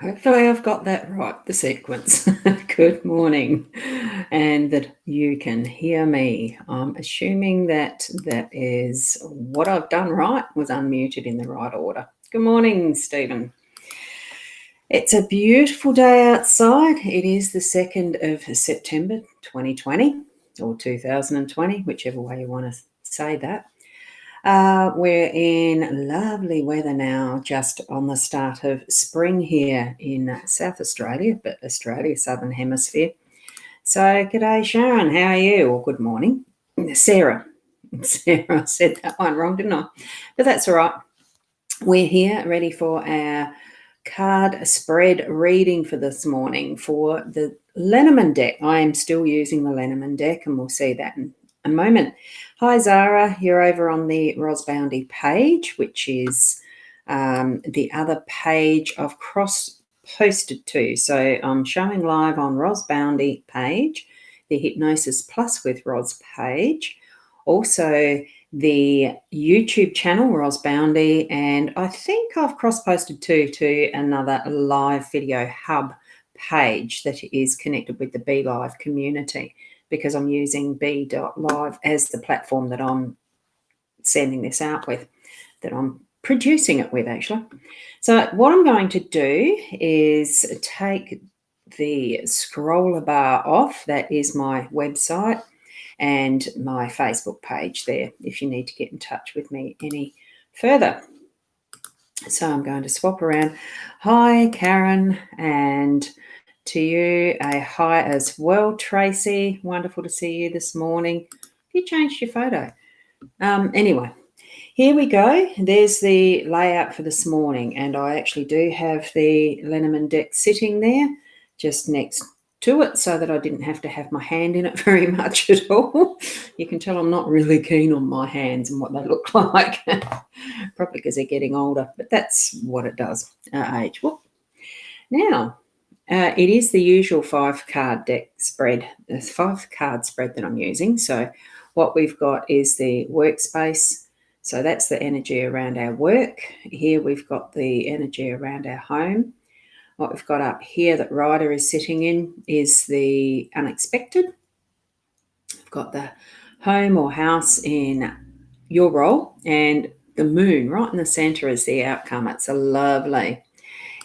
Hopefully I've got that right, the sequence. Good morning, and that you can hear me. I'm assuming that that is what I've done right, was unmuted in the right order. Good morning, Stephen. It's a beautiful day outside. It is the 2nd of September 2020 or 2020, whichever way you want to say that. We're in lovely weather now, just on the start of spring here in South Australia, but Australia, Southern Hemisphere. So, g'day, Sharon. How are you? Or good morning. Sarah. I said that one wrong, didn't I? But that's all right. We're here ready for our card spread reading for this morning for the Lenormand deck. I am still using the Lenormand deck, and we'll see that in a moment. Hi, Zara. You're over on the Boundy page, which is the other page I've cross-posted to. So I'm showing live on Boundy page, the Hypnosis Plus with Ros page, also the YouTube channel, Boundy, and I think I've cross-posted to another live video hub page that is connected with the Be Live community, because I'm using Be.live as the platform that I'm sending this out with, that I'm producing it with, actually. So what I'm going to do is take the scroller bar off. That is my website and my Facebook page there, if you need to get in touch with me any further. So I'm going to swap around. Hi, Karen, and to you a hi as well, Tracy. Wonderful to see you this morning. You changed your photo. Anyway, here we go. There's the layout for this morning, and I actually do have the Lenormand deck sitting there just next to it, so that I didn't have to have my hand in it very much at all. You can tell I'm not really keen on my hands and what they look like, probably because they're getting older, but that's what it does, age. Whoop. Now, it is the usual 5-card deck spread, the 5-card spread that I'm using. So what we've got is the workspace. So that's the energy around our work. Here we've got the energy around our home. What we've got up here that Ryder is sitting in is the unexpected. We've got the home or house in your role, and the moon right in the center is the outcome. It's a lovely,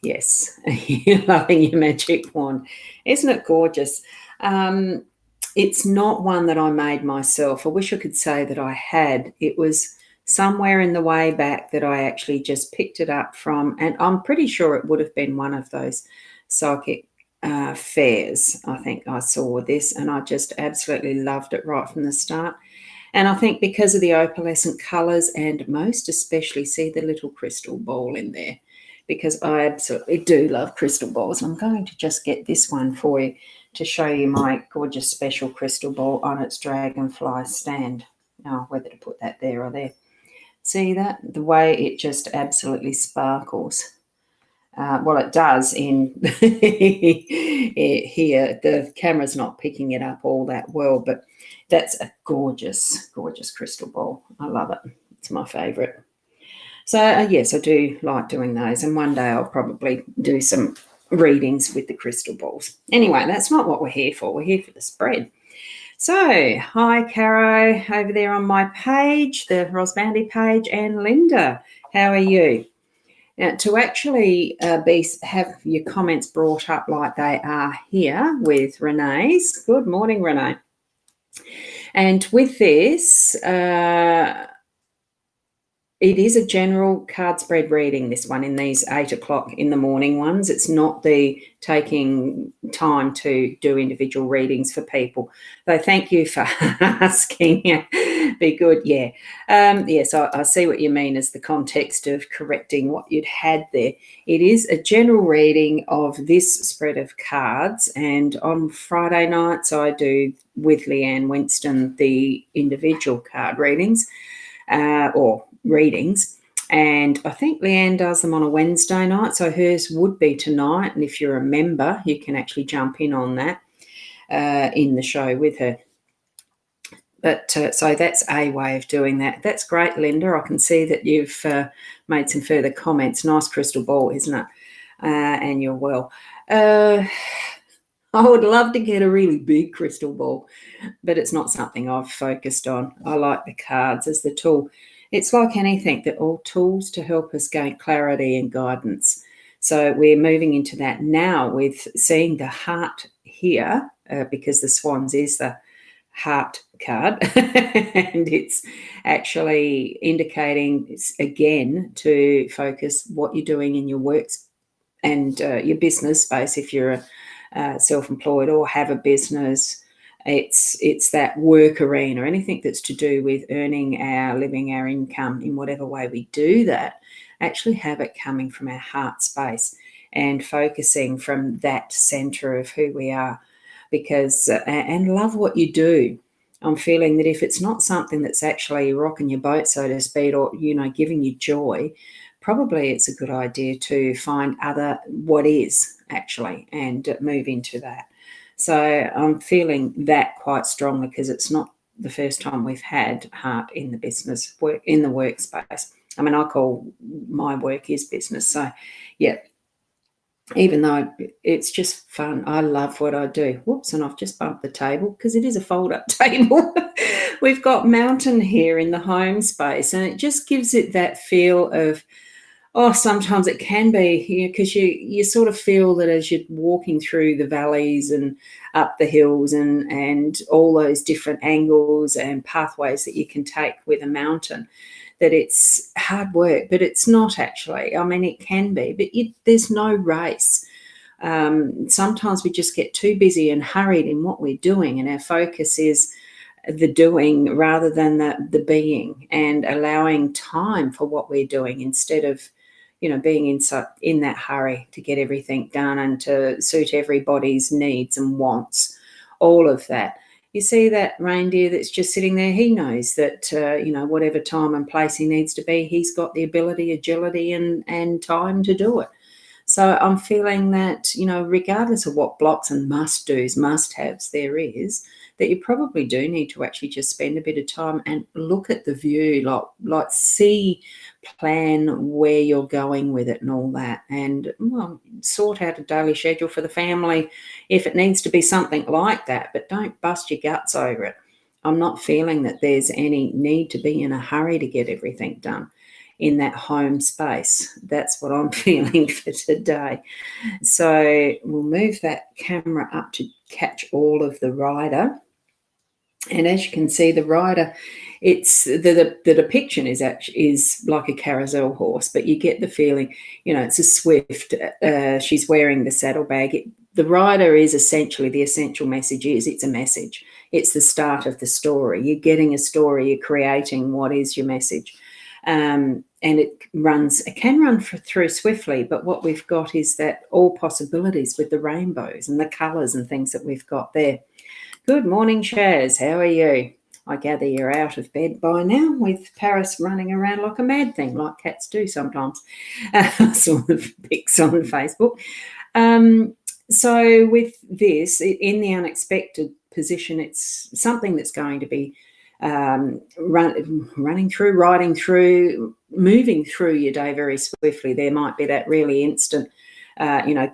yes, you're loving your magic wand. Isn't it gorgeous? It's not one that I made myself. I wish I could say that I had. It was somewhere in the way back that I actually just picked it up from, and I'm pretty sure it would have been one of those psychic fairs. I think I saw this, and I just absolutely loved it right from the start. And I think because of the opalescent colours, and most especially, see the little crystal ball in there, because I absolutely do love crystal balls. I'm going to just get this one for you to show you my gorgeous special crystal ball on its dragonfly stand. Oh, whether to put that there or there. See that? The way it just absolutely sparkles. Well, it does in here. The camera's not picking it up all that well, but that's a gorgeous, gorgeous crystal ball. I love it. It's my favourite. So, yes, I do like doing those, and one day I'll probably do some readings with the crystal balls. Anyway, that's not what we're here for. We're here for the spread. So, hi, Caro, over there on my page, the Boundy page, and Linda, how are you? Now, to actually have your comments brought up like they are here with Renee's. Good morning, Renee. And with this, it is a general card spread reading, this one, in these 8 o'clock in the morning ones. It's not the taking time to do individual readings for people. Though thank you for asking. Be good, yeah. Yes, I see what you mean as the context of correcting what you'd had there. It is a general reading of this spread of cards, and on Friday nights I do, with Leanne Winston, the individual card readings. Or readings, and I think Leanne does them on a Wednesday night, so hers would be tonight, and if you're a member you can actually jump in on that in the show with her. But so that's a way of doing that. That's great, Linda. I can see that you've made some further comments. Nice crystal ball, isn't it? And you're well. I would love to get a really big crystal ball, but it's not something I've focused on. I like the cards as the tool. It's like anything, they're all tools to help us gain clarity and guidance. So we're moving into that now with seeing the heart here, because the swans is the heart card, and it's actually indicating, again, to focus what you're doing in your works and your business space. If you're self-employed or have a business, it's that work arena, anything that's to do with earning our living, our income in whatever way we do that, actually have it coming from our heart space and focusing from that center of who we are, because and love what you do. I'm feeling that if it's not something that's actually rocking your boat, so to speak, or giving you joy, probably it's a good idea to find other what is actually and move into that. So I'm feeling that quite strongly, because it's not the first time we've had heart in the business work, in the workspace. I mean, I call my work is business. So yeah, even though it's just fun, I love what I do. Whoops, and I've just bumped the table because it is a fold-up table. We've got mountain here in the home space, and it just gives it that feel of, sometimes it can be, because you sort of feel that as you're walking through the valleys and up the hills and all those different angles and pathways that you can take with a mountain, that it's hard work, but it's not actually. I mean, it can be, but there's no race. Sometimes we just get too busy and hurried in what we're doing, and our focus is the doing rather than the being, and allowing time for what we're doing instead of being in that hurry to get everything done and to suit everybody's needs and wants, all of that. You see that reindeer that's just sitting there, he knows that, whatever time and place he needs to be, he's got the ability, agility and time to do it. So I'm feeling that, regardless of what blocks and must-dos, must-haves there is, that you probably do need to actually just spend a bit of time and look at the view, like see, plan where you're going with it and all that, and sort out a daily schedule for the family if it needs to be something like that, but don't bust your guts over it. I'm not feeling that there's any need to be in a hurry to get everything done in that home space. That's what I'm feeling for today. So we'll move that camera up to catch all of the rider. And as you can see, the rider, it's the depiction is like a carousel horse, but you get the feeling, it's a swift. She's wearing the saddlebag. The rider is essentially, the essential message is, it's a message. It's the start of the story. You're getting a story. You're creating what is your message. And it can run through swiftly, but what we've got is that all possibilities with the rainbows and the colours and things that we've got there. Good morning, Shaz. How are you? I gather you're out of bed by now, with Paris running around like a mad thing, like cats do sometimes. Sort of pics on Facebook. So with this, in the unexpected position, it's something that's going to be riding through, moving through your day very swiftly. There might be that really instant,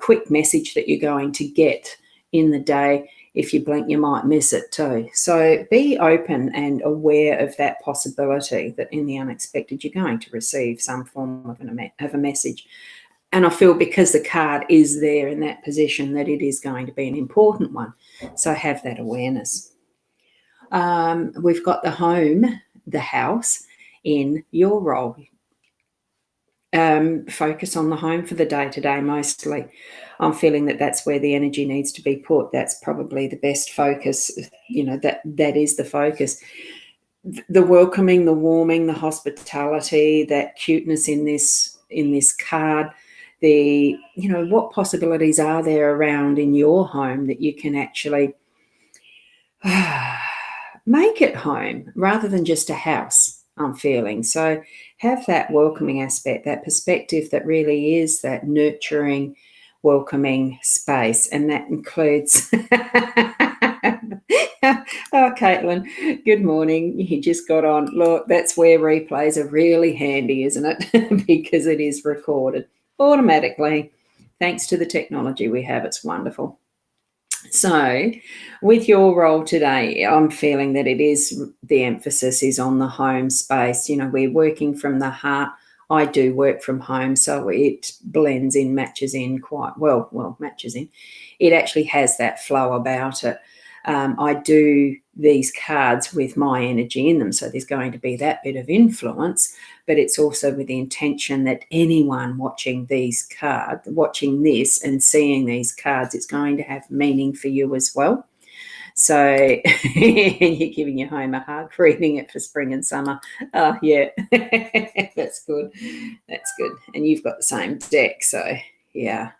quick message that you're going to get in the day. if you blink, you might miss it too. So be open and aware of that possibility that in the unexpected, you're going to receive some form of a message. And I feel because the card is there in that position that it is going to be an important one. So have that awareness. We've got the home, the house in your role. Focus on the home for the day-to-day mostly. I'm feeling that that's where the energy needs to be put. That's probably the best focus, that is the focus. The welcoming, the warming, the hospitality, that cuteness in this card, what possibilities are there around in your home that you can actually make it home rather than just a house, I'm feeling. So have that welcoming aspect, that perspective that really is that nurturing, welcoming space. And that includes, oh, Caitlin, good morning. You just got on. Look, that's where replays are really handy, isn't it? Because it is recorded automatically. Thanks to the technology we have, it's wonderful. So with your role today, I'm feeling that the emphasis is on the home space. We're working from the heart. I do work from home, so it blends in, matches in quite well, matches in. It actually has that flow about it. I do these cards with my energy in them, so there's going to be that bit of influence, but it's also with the intention that anyone watching this and seeing these cards, it's going to have meaning for you as well. So you're giving your home a hug, reading it for spring and summer. Oh, yeah, that's good. That's good. And you've got the same deck, so yeah.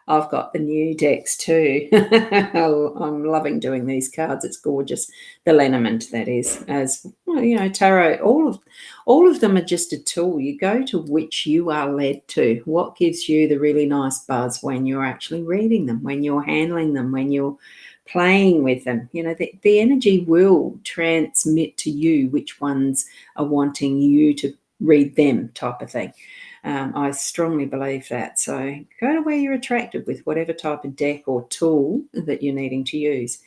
I've got the new decks too. I'm loving doing these cards. It's gorgeous. The Lenormand, that is, as well, tarot. All of them are just a tool. You go to which you are led to. What gives you the really nice buzz when you're actually reading them, when you're handling them, when you're playing with them. The energy will transmit to you which ones are wanting you to read them, type of thing. I strongly believe that. So go to where you're attracted with whatever type of deck or tool that you're needing to use.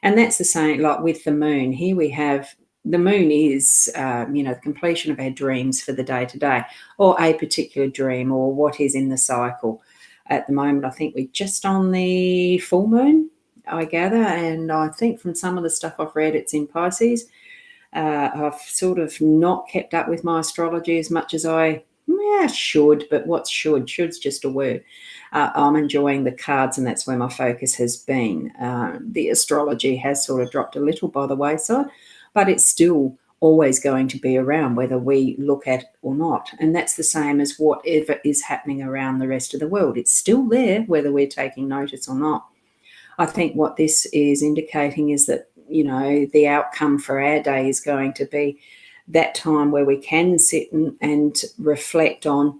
And that's the same, like with the moon. Here we have the moon is, the completion of our dreams for the day-to-day, or a particular dream, or what is in the cycle. At the moment, I think we're just on the full moon, I gather, and I think from some of the stuff I've read, it's in Pisces. I've sort of not kept up with my astrology as much as I should, but what's should? Should's just a word. I'm enjoying the cards, and that's where my focus has been. The astrology has sort of dropped a little by the wayside, but it's still always going to be around whether we look at it or not. And that's the same as whatever is happening around the rest of the world. It's still there whether we're taking notice or not. I think what this is indicating is that, the outcome for our day is going to be that time where we can sit and reflect on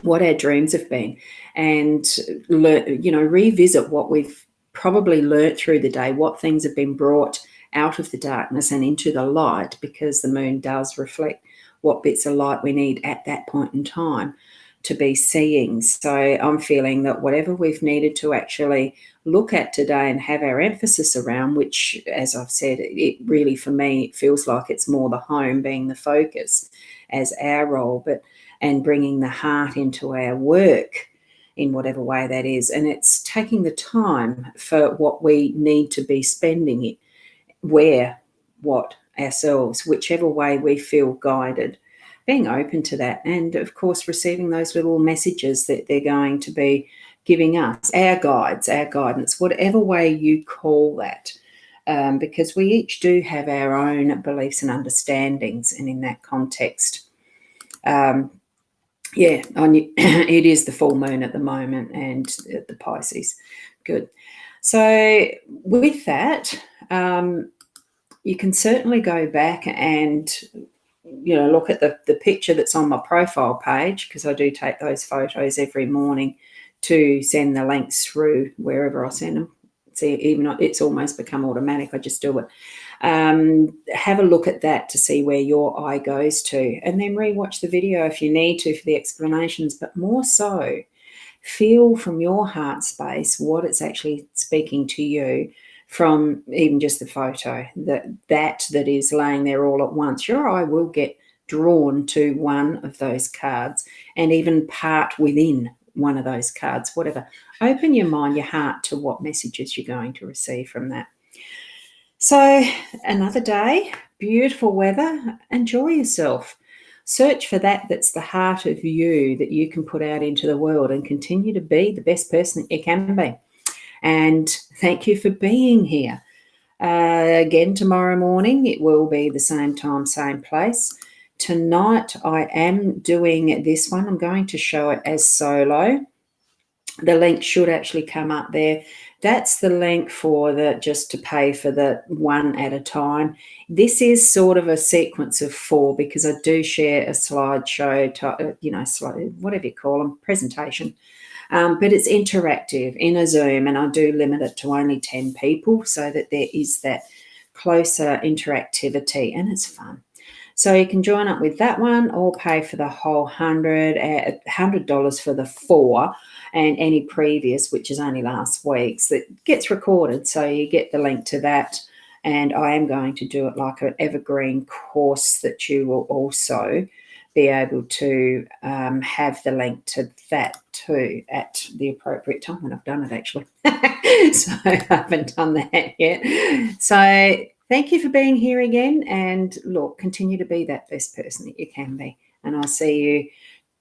what our dreams have been and revisit what we've probably learnt through the day, what things have been brought out of the darkness and into the light, because the moon does reflect what bits of light we need at that point in time to be seeing. So I'm feeling that whatever we've needed to actually look at today and have our emphasis around, which, as I've said, it really, for me, it feels like it's more the home being the focus as our role, and bringing the heart into our work in whatever way that is. And it's taking the time for what we need to be spending it, ourselves, whichever way we feel guided. Being open to that, and of course receiving those little messages that they're going to be giving us, our guides, our guidance, whatever way you call that, because we each do have our own beliefs and understandings, and in that context, it is the full moon at the moment and the Pisces. Good. So with that, you can certainly go back and look at the picture that's on my profile page, because I do take those photos every morning to send the links through wherever I send them. See, even it's almost become automatic. I just do it. Have a look at that to see where your eye goes to, and then rewatch the video if you need to for the explanations, but more so feel from your heart space what it's actually speaking to you from even just the photo, that is laying there all at once. Your eye will get drawn to one of those cards and even part within one of those cards, whatever. Open your mind, your heart to what messages you're going to receive from that. So another day, beautiful weather, enjoy yourself. Search for that's the heart of you that you can put out into the world and continue to be the best person that you can be. And thank you for being here. Again, tomorrow morning, it will be the same time, same place. Tonight, I am doing this one. I'm going to show it as solo. The link should actually come up there. That's the link for just to pay for the one at a time. This is sort of a sequence of 4 because I do share a slideshow, whatever you call them, presentation. But it's interactive in a Zoom, and I do limit it to only 10 people so that there is that closer interactivity, and it's fun. So you can join up with that one or pay for the whole $100 for the 4 and any previous, which is only last week's, that gets recorded. So you get the link to that. And I am going to do it like an evergreen course that you will also be able to have the link to that too at the appropriate time. And I've done it actually. So I haven't done that yet. So thank you for being here again. And look, continue to be that best person that you can be. And I'll see you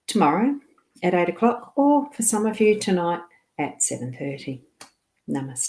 tomorrow at 8 o'clock, or for some of you tonight at 7:30. Namaste.